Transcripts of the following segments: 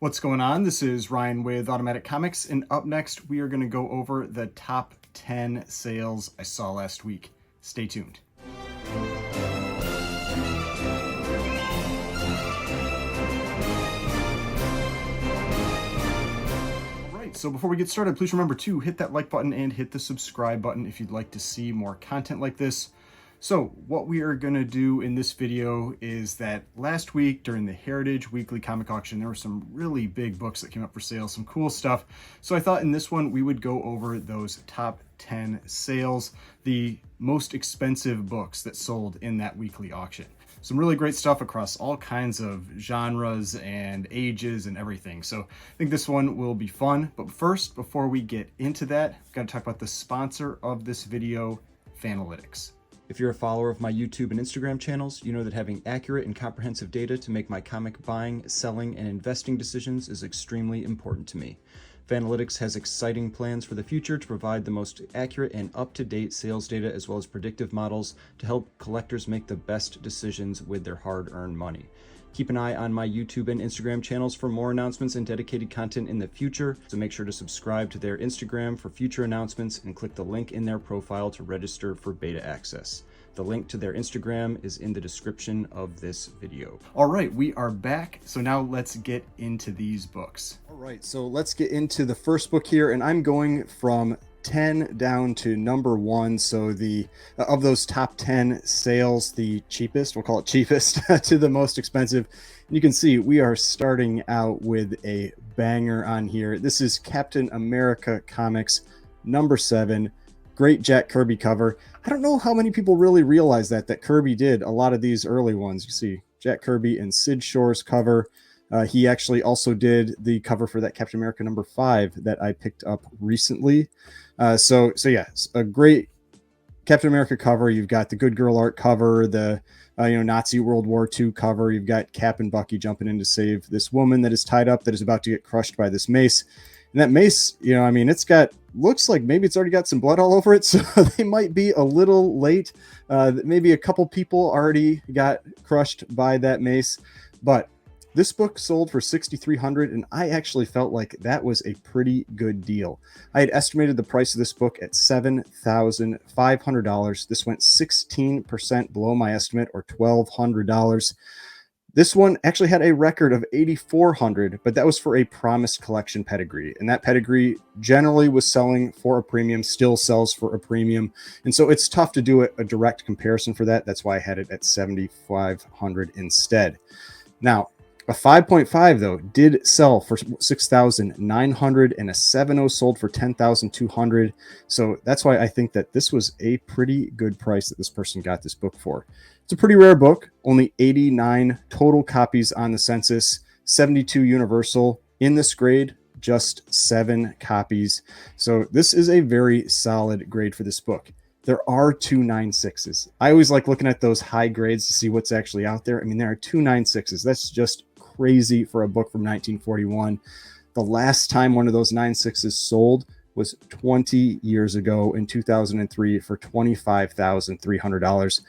What's going on? This is Ryan with Automatic Comics, and up next we are going to go over the top 10 sales I saw last week. Stay tuned. Alright, so before we get started, please remember to hit that like button and hit the subscribe button if you'd like to see more content like this. So what we are going to do in this video is that last week during the Heritage Weekly Comic Auction, there were some really big books that came up for sale, some cool stuff. So I thought in this one we would go over those top 10 sales, the most expensive books that sold in that weekly auction. Some really great stuff across all kinds of genres and ages and everything. So I think this one will be fun. But first, before we get into that, I've got to talk about the sponsor of this video, Fanalytics. If you're a follower of my YouTube and Instagram channels, you know that having accurate and comprehensive data to make my comic buying, selling, and investing decisions is extremely important to me. Fanalytics has exciting plans for the future to provide the most accurate and up-to-date sales data as well as predictive models to help collectors make the best decisions with their hard-earned money. Keep an eye on my YouTube and Instagram channels for more announcements and dedicated content in the future, so make sure to subscribe to their Instagram for future announcements and click the link in their profile to register for beta access. The link to their Instagram is in the description of this video. All right, we are back. So now let's get into these books. All right, so let's get into the first book here, and I'm going from 10 down to number 1. So the of those top 10 sales, the cheapest, we'll call it cheapest, to the most expensive. And you can see we are starting out with a banger on here. This is Captain America Comics number 7. Great Jack Kirby cover. I don't know how many people really realize that Kirby did a lot of these early ones. You see Jack Kirby and Sid Shore's cover. He actually also did the cover for that Captain America number 5 that I picked up recently. So yeah, a great Captain America cover. You've got the Good Girl art cover, the Nazi World War II cover. You've got Cap and Bucky jumping in to save this woman that is tied up, that is about to get crushed by this mace. And that mace, looks like maybe it's already got some blood all over it, so they might be a little late. Maybe a couple people already got crushed by that mace, but this book sold for $6,300, and I actually felt like that was a pretty good deal. I had estimated the price of this book at $7,500. This went 16% below my estimate, or $1,200. This one actually had a record of $8,400, but that was for a promised collection pedigree. And that pedigree generally was selling for a premium, still sells for a premium. And so it's tough to do a direct comparison for that. That's why I had it at $7,500 instead. Now, a 5.5 though did sell for $6,900, and a 7.0 sold for $10,200. So that's why I think that this was a pretty good price that this person got this book for. It's a pretty rare book, only 89 total copies on the census, 72 universal. In this grade, just 7 copies. So this is a very solid grade for this book. There are 2 9.6s. I always like looking at those high grades to see what's actually out there. I mean, there are 2 9.6s. That's just crazy for a book from 1941. The last time one of those 9.6s sold was 20 years ago in 2003 for $25,300.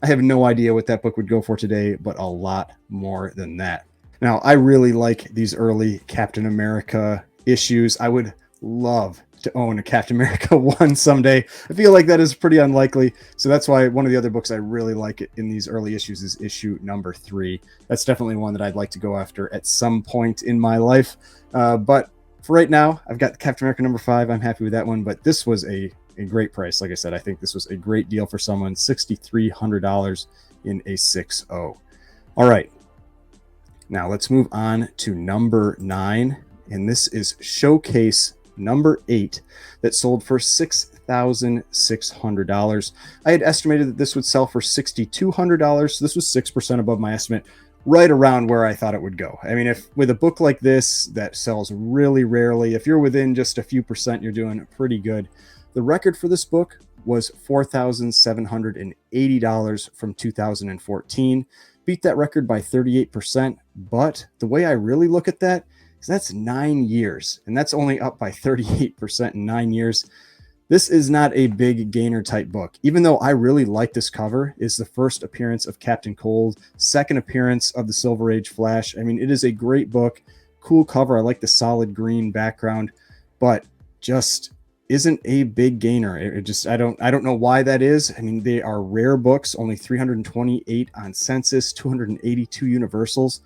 I have no idea what that book would go for today, but a lot more than that. Now, I really like these early Captain America issues. I would love to own a Captain America 1 someday. I feel like that is pretty unlikely. So that's why one of the other books I really like in these early issues is issue number 3. That's definitely one that I'd like to go after at some point in my life. But for right now, I've got Captain America number 5. I'm happy with that one, but this was a great price. Like I said, I think this was a great deal for someone. $6,300 in a 6.0. All right. Now let's move on to number 9. And this is Showcase number 8 that sold for $6,600. I had estimated that this would sell for $6,200. So this was 6% above my estimate, right around where I thought it would go. I mean, if with a book like this that sells really rarely, if you're within just a few percent, you're doing pretty good. The record for this book was $4,780 from 2014. Beat that record by 38%. But the way I really look at that is that's 9 years, and that's only up by 38% in 9 years. This is not a big gainer type book, even though I really like this cover. It's the first appearance of Captain Cold, second appearance of the Silver Age Flash. I mean, it is a great book. cool cover. I like the solid green background, but just isn't a big gainer. It just, I don't know why that is. I mean, they are rare books, only 328 on census, 282 universals.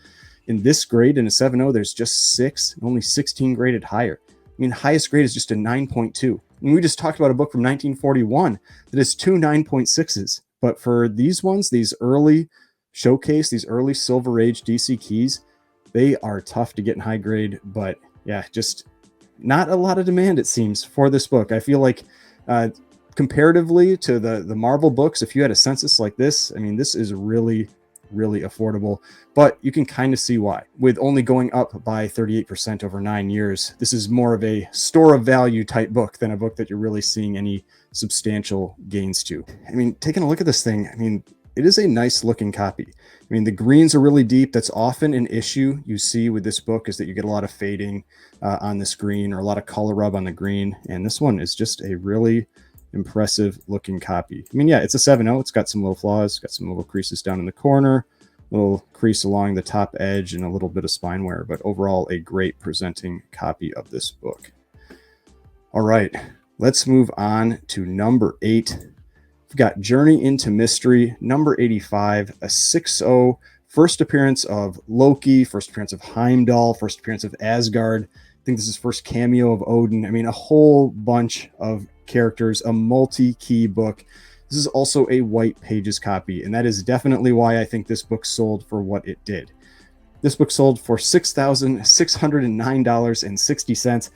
In this grade, in a 7.0, there's just 6, only 16 graded higher. I mean, highest grade is just a 9.2. And we just talked about a book from 1941 that is 2 9.6s. But for these ones, these early showcase, these early Silver Age DC keys, they are tough to get in high grade. But yeah, just not a lot of demand, it seems, for this book. I feel like comparatively to the Marvel books, if you had a census like this, I mean, this is really affordable, but you can kind of see why. With only going up by 38% over 9 years, this is more of a store of value type book than a book that you're really seeing any substantial gains to. I mean, taking a look at this thing, I mean, it is a nice looking copy. I mean, the greens are really deep. That's often an issue you see with this book, is that you get a lot of fading on this green, or a lot of color rub on the green. And this one is just a really impressive looking copy. I mean, yeah, it's a 7.0. It's got some little flaws, got some little creases down in the corner, little crease along the top edge, and a little bit of spine wear, but overall a great presenting copy of this book. All right, let's move on to number 8. We've got Journey into Mystery, number 85, a 6.0, first appearance of Loki, first appearance of Heimdall, first appearance of Asgard. I think this is first cameo of Odin. I mean, a whole bunch of characters, a multi-key book. This is also a white pages copy, and that is definitely why I think this book sold for what it did. This book sold for $6,609.60.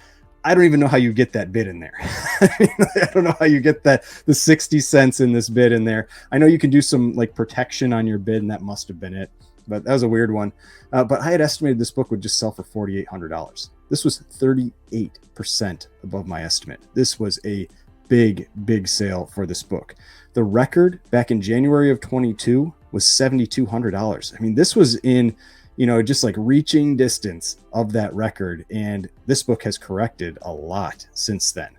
I don't even know how you get that bid in there. I don't know how you get the 60 cents in this bid in there. I know you can do some like protection on your bid, and that must have been it, but that was a weird one. But I had estimated this book would just sell for $4,800. This was 38% above my estimate. This was a big sale for this book. The record back in January of 22 was $7,200. I mean, this was in, just like reaching distance of that record. And this book has corrected a lot since then.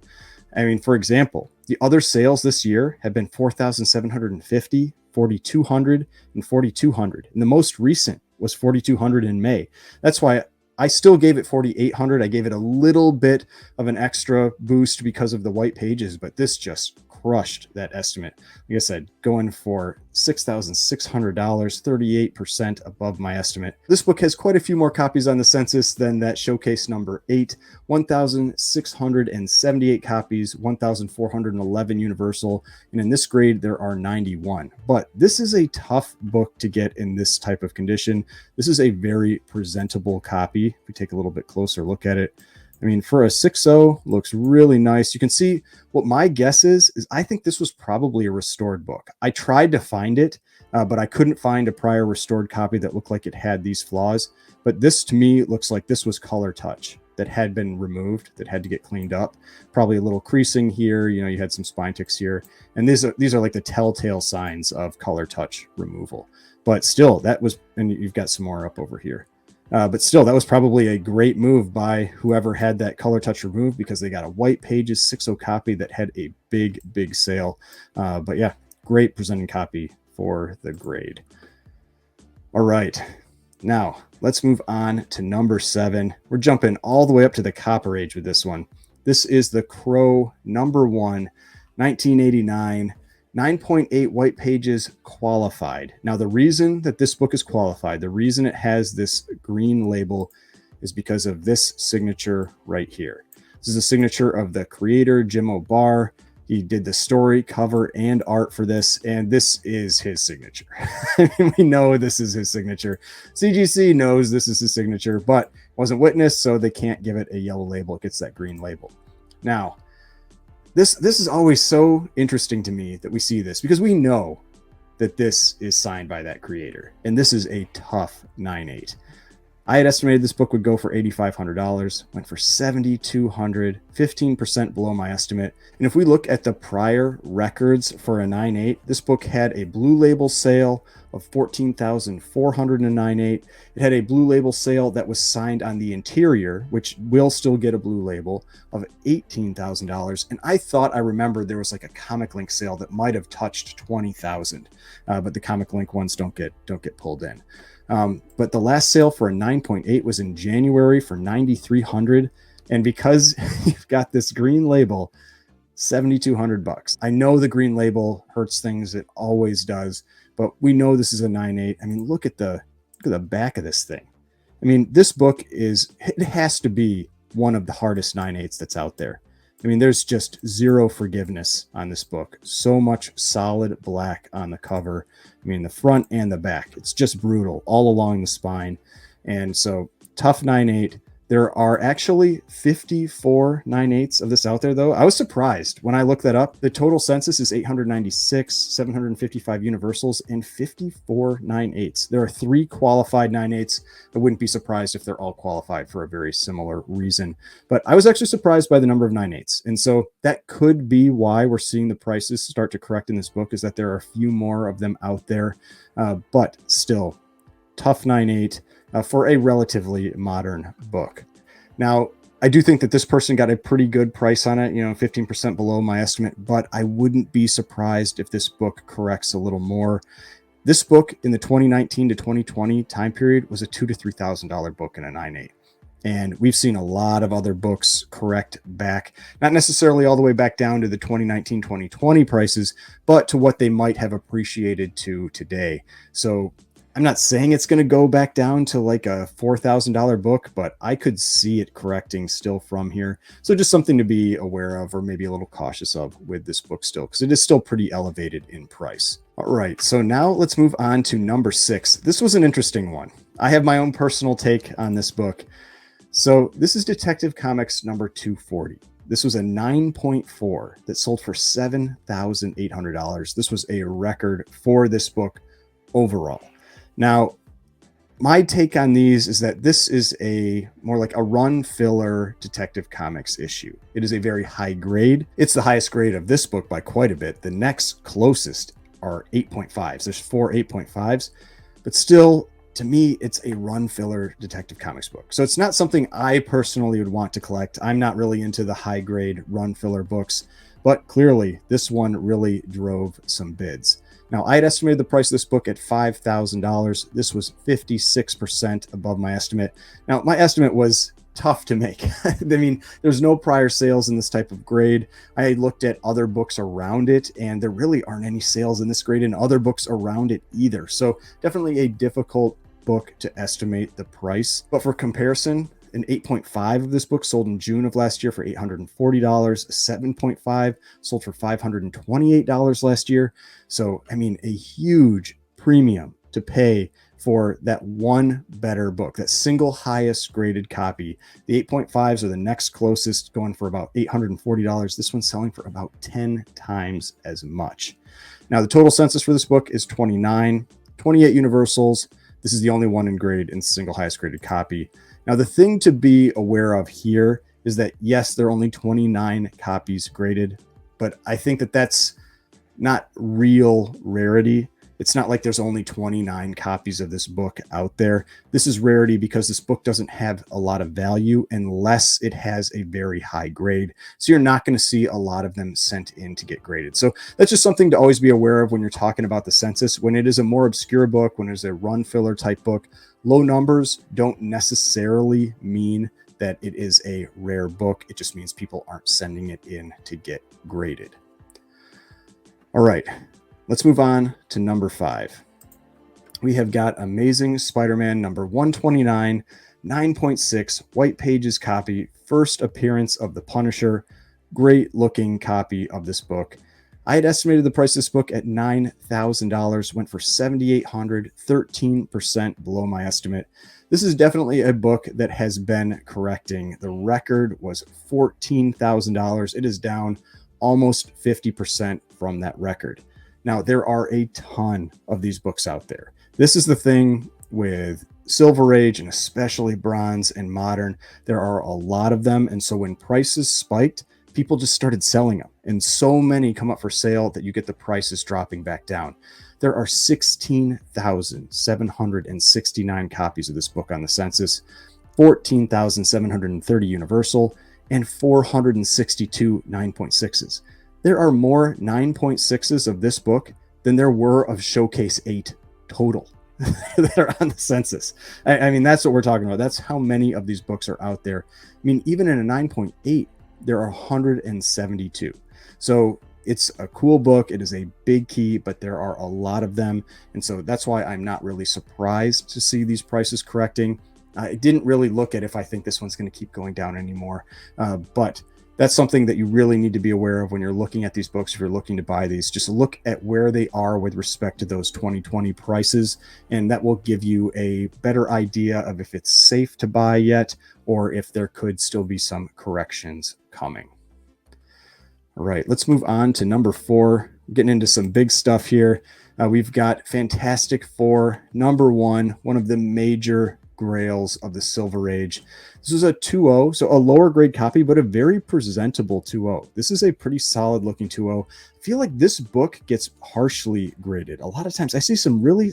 I mean, for example, the other sales this year have been 4,750, 4,200, and 4,200. And the most recent was 4,200 in May. That's why I still gave it 4,800. I gave it a little bit of an extra boost because of the white pages, but this just crushed that estimate. Like I said, going for $6,600, 38% above my estimate. This book has quite a few more copies on the census than that showcase number 8, 1,678 copies, 1,411 universal, and in this grade there are 91. But this is a tough book to get in this type of condition. This is a very presentable copy. If we take a little bit closer look at it, I mean, for a 6.0, looks really nice. You can see what my guess is I think this was probably a restored book. I tried to find it, but I couldn't find a prior restored copy that looked like it had these flaws. But this, to me, looks like this was color touch that had been removed, that had to get cleaned up. Probably a little creasing here. You had some spine ticks here. And these are like the telltale signs of color touch removal. But still, that was, and you've got some more up over here. But still, that was probably a great move by whoever had that color touch removed, because they got a white pages 6.0 copy that had a big sale. But yeah, great presenting copy for the grade. All right, now let's move on to number 7. We're jumping all the way up to the Copper Age with this one. This is the Crow number 1, 1989. 9.8 white pages qualified. Now, the reason that this book is qualified, the reason it has this green label, is because of this signature right here. This is a signature of the creator, Jim O'Barr. He did the story, cover, and art for this, and this is his signature. I mean, we know this is his signature. CGC knows this is his signature, but wasn't witnessed, so they can't give it a yellow label. It gets that green label. Now, This is always so interesting to me that we see this, because we know that this is signed by that creator, and this is a tough 9.8. I had estimated this book would go for $8,500, went for $7,200, 15% below my estimate. And if we look at the prior records for a 9.8, this book had a blue label sale of $14,400 in a 9.8. It had a blue label sale that was signed on the interior, which will still get a blue label, of $18,000. And I thought I remembered there was like a Comic Link sale that might have touched $20,000, but the Comic Link ones don't get pulled in. But the last sale for a 9.8 was in January for $9,300. And because you've got this green label, $7,200. I know the green label hurts things. It always does. But we know this is a 9.8. I mean, look at the back of this thing. I mean, this book it has to be one of the hardest 9.8s that's out there. I mean, there's just zero forgiveness on this book. So much solid black on the cover. I mean, the front and the back. It's just brutal all along the spine. And so, tough 9.8. There are actually 54 9.8s of this out there, though. I was surprised when I looked that up. The total census is 896, 755 universals, and 54 9.8s. There are 3 qualified 9.8s. I wouldn't be surprised if they're all qualified for a very similar reason. But I was actually surprised by the number of 9.8s. And so that could be why we're seeing the prices start to correct in this book, is that there are a few more of them out there. But still, tough 9.8. For a relatively modern book. Now, I do think that this person got a pretty good price on it, 15% below my estimate, but I wouldn't be surprised if this book corrects a little more. This book in the 2019 to 2020 time period was a $2,000 to $3,000 book in a 9.8. And we've seen a lot of other books correct back, not necessarily all the way back down to the 2019, 2020 prices, but to what they might have appreciated to today. So I'm not saying it's going to go back down to like a $4,000 book, but I could see it correcting still from here. So just something to be aware of, or maybe a little cautious of with this book still, because it is still pretty elevated in price. All right, so now let's move on to number 6. This was an interesting one. I have my own personal take on this book. So this is Detective Comics number 240. This was a 9.4 that sold for $7,800. This was a record for this book overall. Now, my take on these is that this is more like a run filler Detective Comics issue. It is a very high grade. It's the highest grade of this book by quite a bit. The next closest are 8.5s. There's 4 8.5s, but still, to me, it's a run filler Detective Comics book. So it's not something I personally would want to collect. I'm not really into the high grade run filler books, but clearly this one really drove some bids. Now, I had estimated the price of this book at $5,000. This was 56% above my estimate. Now, my estimate was tough to make. I mean, there's no prior sales in this type of grade. I looked at other books around it, and there really aren't any sales in this grade in other books around it either. So definitely a difficult book to estimate the price. But for comparison, an 8.5 of this book sold in June of last year for $840. A 7.5 sold for $528 last year. So, I mean, a huge premium to pay for that one better book, that single highest graded copy. The 8.5s are the next closest, going for about $840. This one's selling for about 10 times as much. Now, the total census for this book is 29, 28 universals. This is the only one in grade and single highest graded copy. Now, the thing to be aware of here is that, yes, there are only 29 copies graded, but I think that that's not real rarity. It's not like there's only 29 copies of this book out there. This is rarity because this book doesn't have a lot of value unless it has a very high grade. So you're not going to see a lot of them sent in to get graded. So that's just something to always be aware of when you're talking about the census. When it is a more obscure book, when it's a run filler type book, low numbers don't necessarily mean that it is a rare book. It just means people aren't sending it in to get graded. All right. Let's move on to number 5. We have got Amazing Spider-Man number 129, 9.6, white pages copy, first appearance of the Punisher. Great looking copy of this book. I had estimated the price of this book at $9,000, went for $7,800, 13% below my estimate. This is definitely a book that has been correcting. The record was $14,000. It is down almost 50% from that record. Now, there are a ton of these books out there. This is the thing with Silver Age and especially Bronze and Modern. There are a lot of them. And so when prices spiked, people just started selling them. And so many come up for sale that you get the prices dropping back down. There are 16,769 copies of this book on the census, 14,730 universal, and 462 9.6s. There are more 9.6s of this book than there were of Showcase 8 total. that are on the census. I mean, that's what we're talking about. That's how many of these books are out there. I mean, even in a 9.8, there are 172. So it's a cool book. It is a big key, but there are a lot of them. And so that's why I'm not really surprised to see these prices correcting. I didn't really look at if I think this one's going to keep going down anymore. But that's something that you really need to be aware of when you're looking at these books. If you're looking to buy these, just look at where they are with respect to those 2020 prices, and that will give you a better idea of if it's safe to buy yet, or if there could still be some corrections coming. All right, let's move on to number 4. Getting into some big stuff here. We've got Fantastic Four #1, one of the major grails of the Silver Age. This is a 2.0, so a lower grade copy, but a very presentable 2.0. This is a pretty solid looking 2.0. I feel like this book gets harshly graded. A lot of times I see some really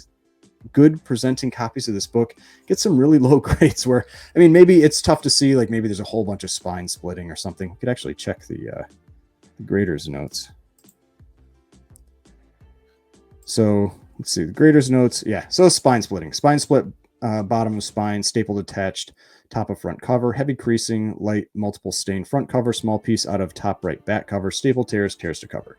good presenting copies of this book get some really low grades where, I mean, maybe it's tough to see, like maybe there's a whole bunch of spine splitting or something. We could actually check the grader's notes. So let's see, the grader's notes. Yeah, so spine splitting. Spine split, bottom of spine, stapled attached, top of front cover, heavy creasing, light multiple stain front cover, small piece out of top right back cover, staple tears to cover.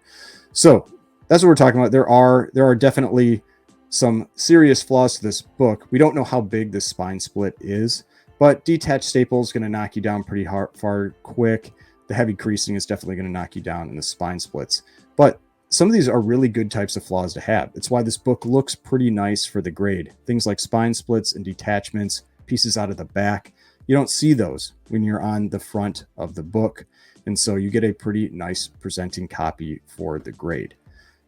So that's what we're talking about. There are definitely some serious flaws to this book. We don't know how big this spine split is, but detached staple is going to knock you down pretty far quick. The heavy creasing is definitely going to knock you down in the spine splits. But some of these are really good types of flaws to have. It's why this book looks pretty nice for the grade. Things like spine splits and detachments, pieces out of the back. You don't see those when you're on the front of the book. And so you get a pretty nice presenting copy for the grade.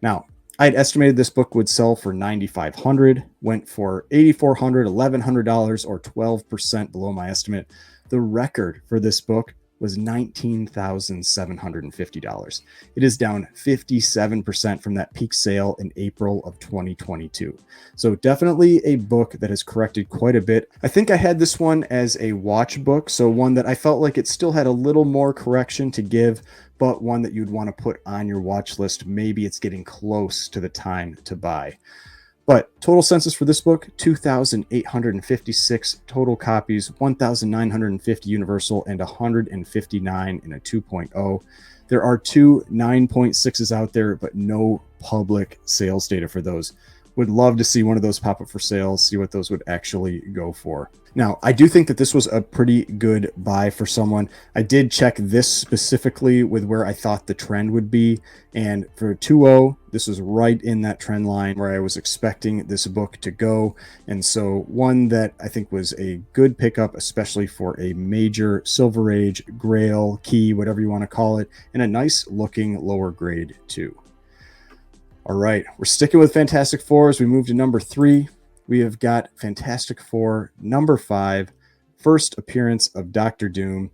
Now, I had estimated this book would sell for $9,500, went for $8,400, $1,100, or 12% below my estimate. The record for this book was $19,750. It is down 57% from that peak sale in April of 2022. So definitely a book that has corrected quite a bit. I think I had this one as a watch book, so one that I felt like it still had a little more correction to give, but one that you'd want to put on your watch list. Maybe it's getting close to the time to buy. But total census for this book, 2,856 total copies, 1,950 universal, and 159 in a 2.0. There are 2 9.6s out there, but no public sales data for those. Would love to see one of those pop up for sale, see what those would actually go for. Now, I do think that this was a pretty good buy for someone. I did check this specifically with where I thought the trend would be. And for 2.0, this was right in that trend line where I was expecting this book to go. And so one that I think was a good pickup, especially for a major Silver Age, Grail, Key, whatever you want to call it, and a nice looking lower grade too. All right, we're sticking with Fantastic Four as we move to number 3. We have got Fantastic Four #5, first appearance of Doctor Doom.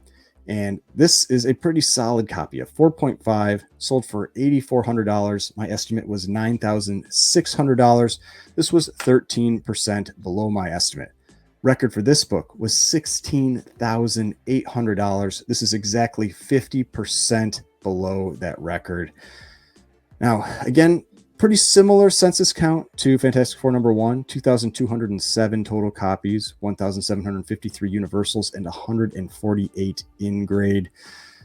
And this is a pretty solid copy, a 4.5, sold for $8,400. My estimate was $9,600. This was 13% below my estimate. Record for this book was $16,800. This is exactly 50% below that record. Now, again, pretty similar census count to Fantastic Four #1, 2,207 total copies, 1,753 universals, and 148 in grade.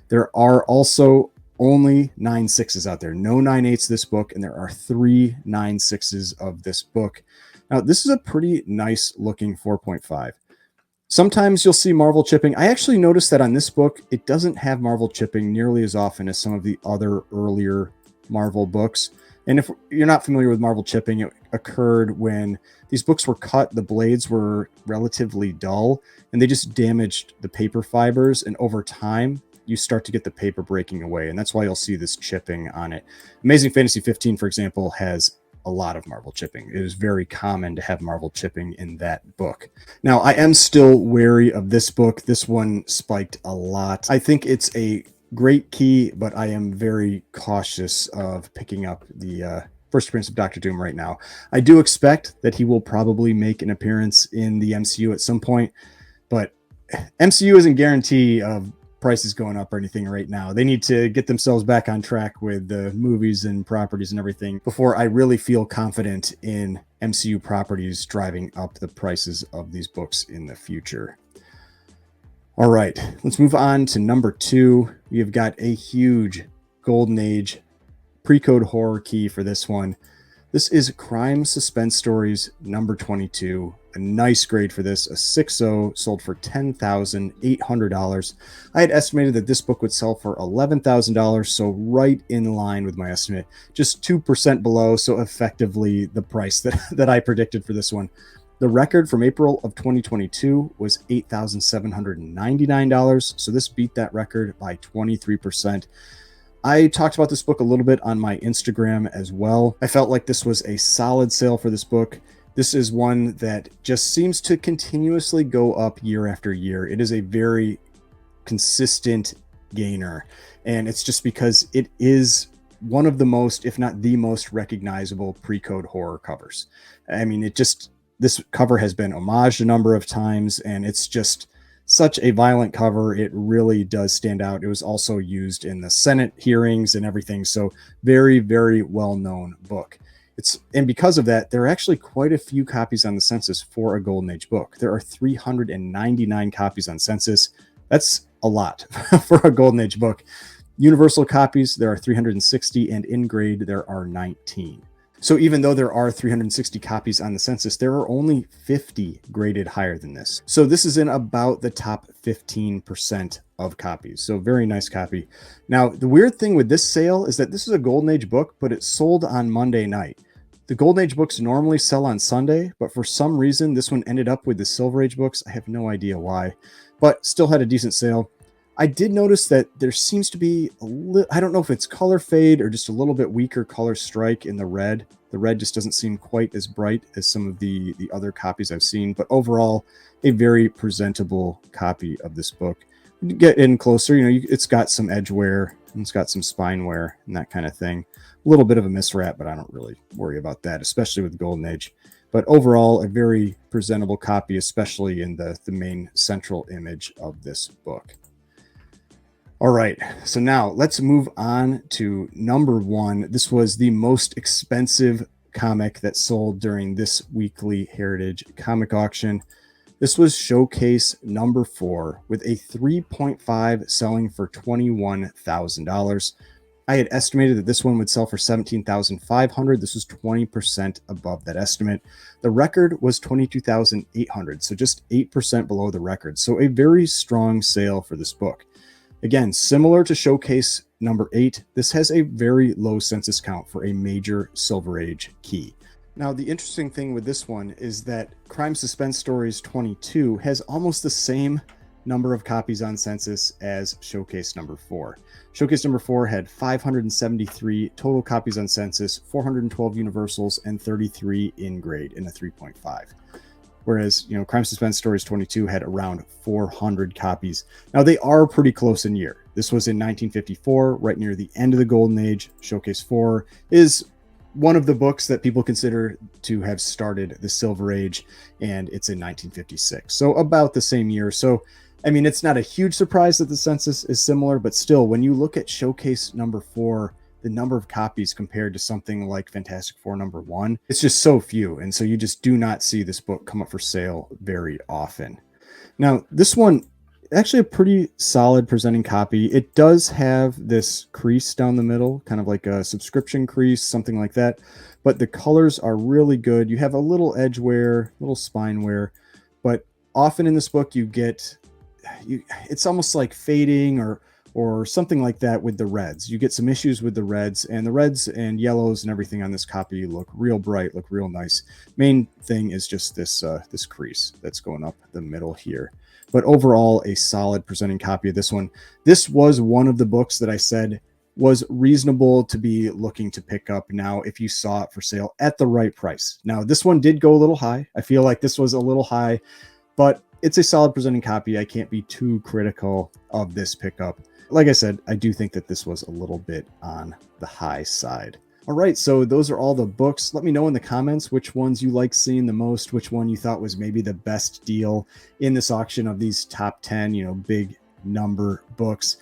There are also only 9.6s out there, no 9.8s this book, and there are 3 9.6s of this book. Now, this is a pretty nice looking 4.5. Sometimes you'll see Marvel chipping. I actually noticed that on this book, it doesn't have Marvel chipping nearly as often as some of the other earlier Marvel books. And if you're not familiar with Marvel chipping, it occurred when these books were cut, the blades were relatively dull, and they just damaged the paper fibers. And over time, you start to get the paper breaking away. And that's why you'll see this chipping on it. Amazing Fantasy 15, for example, has a lot of Marvel chipping. It is very common to have Marvel chipping in that book. Now, I am still wary of this book. This one spiked a lot. I think it's a great key, but I am very cautious of picking up the first appearance of Doctor Doom right now. I do expect that he will probably make an appearance in the MCU at some point, but MCU isn't guarantee of prices going up or anything right now. They need to get themselves back on track with the movies and properties and everything before I really feel confident in MCU properties driving up the prices of these books in the future. All right, let's move on to number 2. We have got a huge Golden Age pre-code horror key for this one. This is Crime Suspense Stories number 22. A nice grade for this, a 6.0, sold for $10,800. I had estimated that this book would sell for $11,000, so right in line with my estimate, just 2% below, so effectively the price that I predicted for this one. The record from April of 2022 was $8,799, so this beat that record by 23%. I talked about this book a little bit on my Instagram as well. I felt like this was a solid sale for this book. This is one that just seems to continuously go up year after year. It is a very consistent gainer, and it's just because it is one of the most, if not the most recognizable pre-code horror covers. I mean, this cover has been homaged a number of times, and it's just such a violent cover. It really does stand out. It was also used in the Senate hearings and everything. So very, very well-known book. And because of that, there are actually quite a few copies on the census for a Golden Age book. There are 399 copies on census. That's a lot for a Golden Age book. Universal copies, there are 360, and in grade, there are 19. So even though there are 360 copies on the census, there are only 50 graded higher than this. So this is in about the top 15% of copies. So very nice copy. Now, the weird thing with this sale is that this is a Golden Age book, but it sold on Monday night. The Golden Age books normally sell on Sunday, but for some reason, this one ended up with the Silver Age books. I have no idea why, but still had a decent sale. I did notice that there seems to be I don't know if it's color fade or just a little bit weaker color strike in the red. The red just doesn't seem quite as bright as some of the other copies I've seen, but overall, a very presentable copy of this book. When you get in closer, it's got some edge wear, and it's got some spine wear and that kind of thing. A little bit of a miswrap, but I don't really worry about that, especially with Golden Age. But overall, a very presentable copy, especially in the main central image of this book. All right, so now let's move on to number 1. This was the most expensive comic that sold during this weekly Heritage comic auction. This was Showcase number 4 with a 3.5 selling for $21,000. I had estimated that this one would sell for $17,500. This was 20% above that estimate. The record was $22,800, so just 8% below the record. So a very strong sale for this book. Again, similar to Showcase number 8, this has a very low census count for a major Silver Age key. Now, the interesting thing with this one is that Crime Suspense Stories 22 has almost the same number of copies on census as Showcase number 4. Showcase number 4 had 573 total copies on census, 412 universals, and 33 in grade in a 3.5. Whereas, Crime Suspense Stories 22 had around 400 copies. Now, they are pretty close in year. This was in 1954, right near the end of the Golden Age. Showcase 4 is one of the books that people consider to have started the Silver Age, and it's in 1956. So about the same year. So, I mean, it's not a huge surprise that the census is similar, but still, when you look at Showcase number 4, the number of copies compared to something like Fantastic Four number 1, it's just so few. And so you just do not see this book come up for sale very often. Now, this one, actually a pretty solid presenting copy. It does have this crease down the middle, kind of like a subscription crease, something like that. But the colors are really good. You have a little edge wear, little spine wear, but often in this book it's almost like fading or something like that with the reds. You get some issues with the reds, and the reds and yellows and everything on this copy look real bright, look real nice. Main thing is just this crease that's going up the middle here. But overall, a solid presenting copy of this one. This was one of the books that I said was reasonable to be looking to pick up now if you saw it for sale at the right price. Now, this one did go a little high. I feel like this was a little high, but it's a solid presenting copy. I can't be too critical of this pickup. Like I said, I do think that this was a little bit on the high side. All right, so those are all the books. Let me know in the comments which ones you like seeing the most, which one you thought was maybe the best deal in this auction of these top 10, big number books.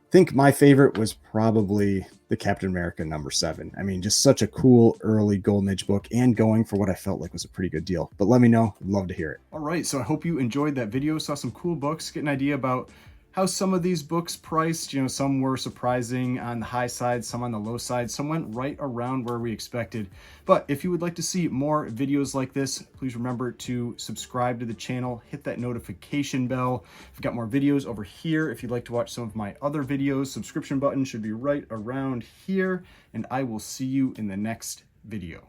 I think my favorite was probably the Captain America #7. I mean, just such a cool early Golden Age book and going for what I felt like was a pretty good deal. But let me know. I'd love to hear it. All right, so I hope you enjoyed that video, saw some cool books, get an idea about how some of these books priced. You know, some were surprising on the high side, some on the low side, some went right around where we expected. But if you would like to see more videos like this, please remember to subscribe to the channel, hit that notification bell. I've got more videos over here. If you'd like to watch some of my other videos, subscription button should be right around here, and I will see you in the next video.